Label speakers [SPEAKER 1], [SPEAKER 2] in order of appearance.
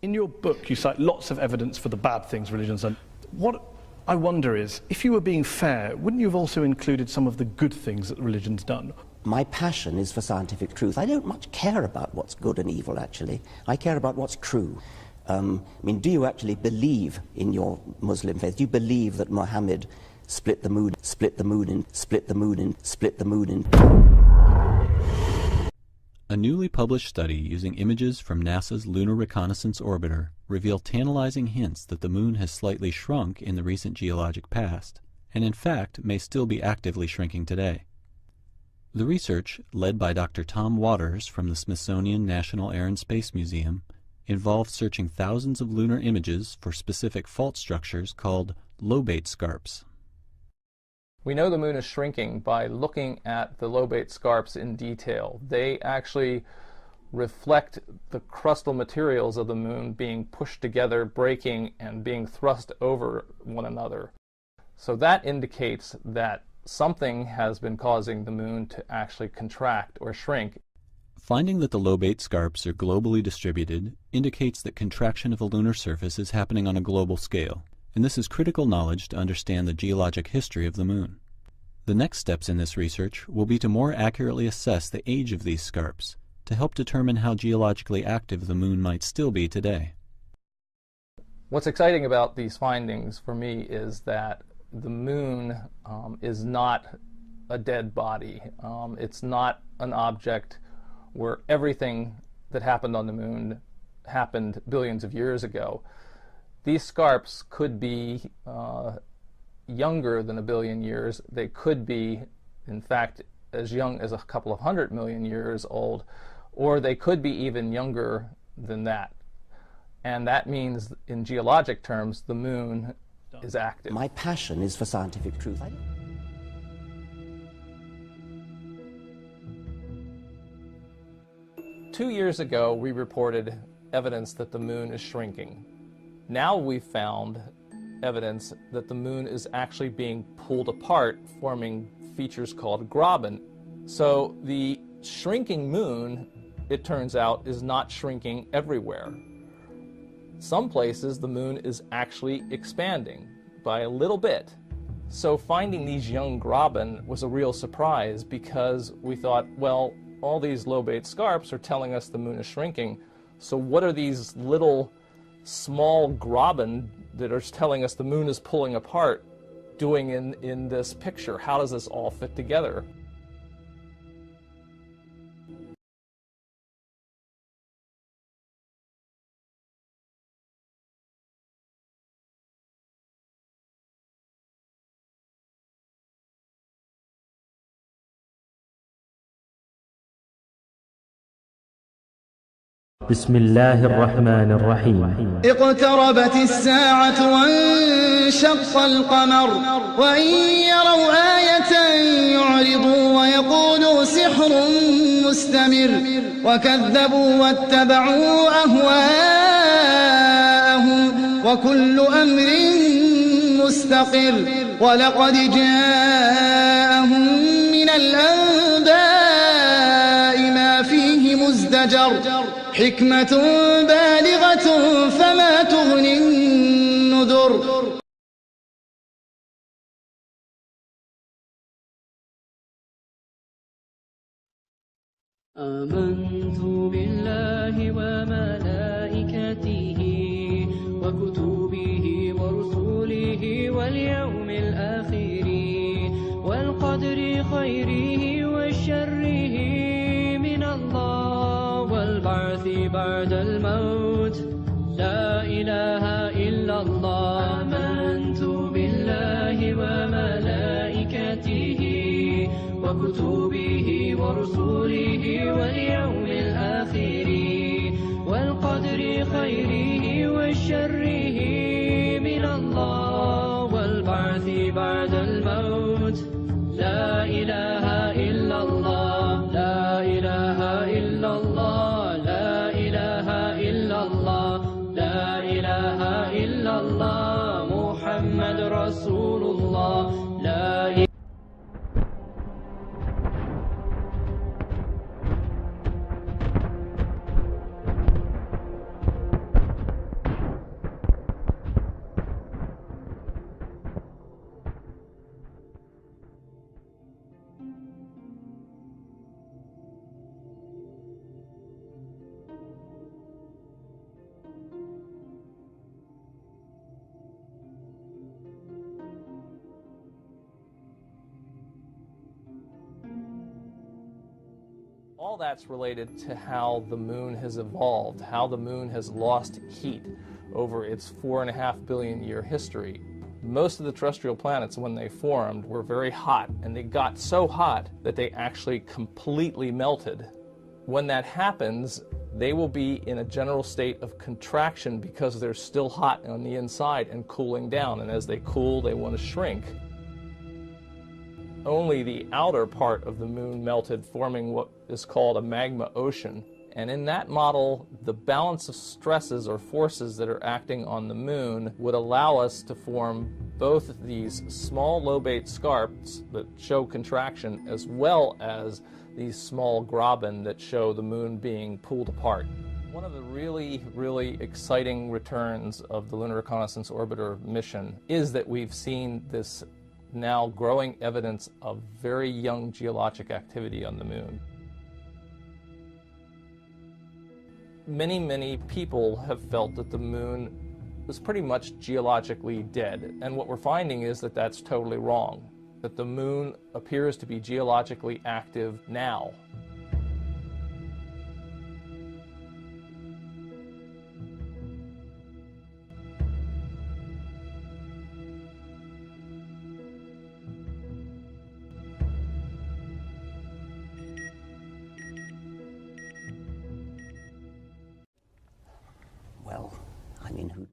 [SPEAKER 1] In your book, you cite lots of evidence for the bad things religions done. What I wonder is, if you were being fair, wouldn't you have also included some of the good things that religion's done?
[SPEAKER 2] My passion is for scientific truth. I don't much care about what's good and evil, actually. I care about what's true. I mean, do you actually believe in your Muslim faith? Do you believe that Muhammad split the moon in?
[SPEAKER 3] A newly published study using images from NASA's Lunar Reconnaissance Orbiter revealed tantalizing hints that the moon has slightly shrunk in the recent geologic past, and in fact may still be actively shrinking today. The research, led by Dr. Tom Waters from the Smithsonian National Air and Space Museum, involved searching thousands of lunar images for specific fault structures called lobate scarps.
[SPEAKER 4] We know the moon is shrinking by looking at the lobate scarps in detail. They actually reflect the crustal materials of the moon being pushed together, breaking, and being thrust over one another. So that indicates that something has been causing the moon to actually contract or shrink.
[SPEAKER 3] Finding that the lobate scarps are globally distributed indicates that contraction of the lunar surface is happening on a global scale, and this is critical knowledge to understand the geologic history of the moon. The next steps in this research will be to more accurately assess the age of these scarps to help determine how geologically active the moon might still be today.
[SPEAKER 4] What's exciting about these findings for me is that the moon is not a dead body. It's not an object where everything that happened on the moon happened billions of years ago. These scarps could be younger than a billion years. They could be, in fact, as young as a couple of 100 million years old, or they could be even younger than that. And that means, in geologic terms, the moon is active.
[SPEAKER 2] My passion is for scientific truth.
[SPEAKER 4] 2 years ago, we reported evidence that the moon is shrinking. Now we've found evidence that the moon is actually being pulled apart, forming features called graben. So the shrinking moon, it turns out, is not shrinking everywhere. Some places the moon is actually expanding by a little bit. So finding these young graben was a real surprise, because we thought, well, all these lobate scarps are telling us the moon is shrinking. So what are these little small graben that are telling us the moon is pulling apart doing in this picture? How does this all fit together?
[SPEAKER 5] بسم الله الرحمن الرحيم.
[SPEAKER 6] اقتربت الساعة وانشق القمر وإن يروا آية يعرضوا ويقولوا سحر مستمر وكذبوا واتبعوا أهواءهم وكل أمر مستقر ولقد جاءهم من الأنباء ما فيه مزدجر حكمة بالغة فما تغني النذر.
[SPEAKER 7] آمنت بالله وملائكته وكتبه ورسله واليوم الآخر والقدر خيره وشره من الله والبعث بعد الموت لا إله إلا الله. آمنت بالله وملائكته وكتبه ورسله واليوم الآخر والقدر خيره وشره من الله والبعث بعد الموت لا إله إلا الله لا إله إلا الله لا إله إلا الله لا إله إلا الله محمد رسول الله لا إله.
[SPEAKER 4] that's related to how the moon has evolved, how the moon has lost heat over its 4.5 billion year history. Most of the terrestrial planets, when they formed, were very hot, and they got so hot that they actually completely melted. When that happens, they will be in a general state of contraction because they're still hot on the inside and cooling down, and as they cool, they want to shrink. Only the outer part of the moon melted, forming what is called a magma ocean. And in that model, the balance of stresses or forces that are acting on the moon would allow us to form both these small lobate scarps that show contraction, as well as these small graben that show the moon being pulled apart. One of the really exciting returns of the Lunar Reconnaissance Orbiter mission is that we've seen this now growing evidence of very young geologic activity on the moon. Many people have felt that the moon was pretty much geologically dead, and what we're finding is that that's totally wrong, that the moon appears to be geologically active now.
[SPEAKER 2] Well, I mean, who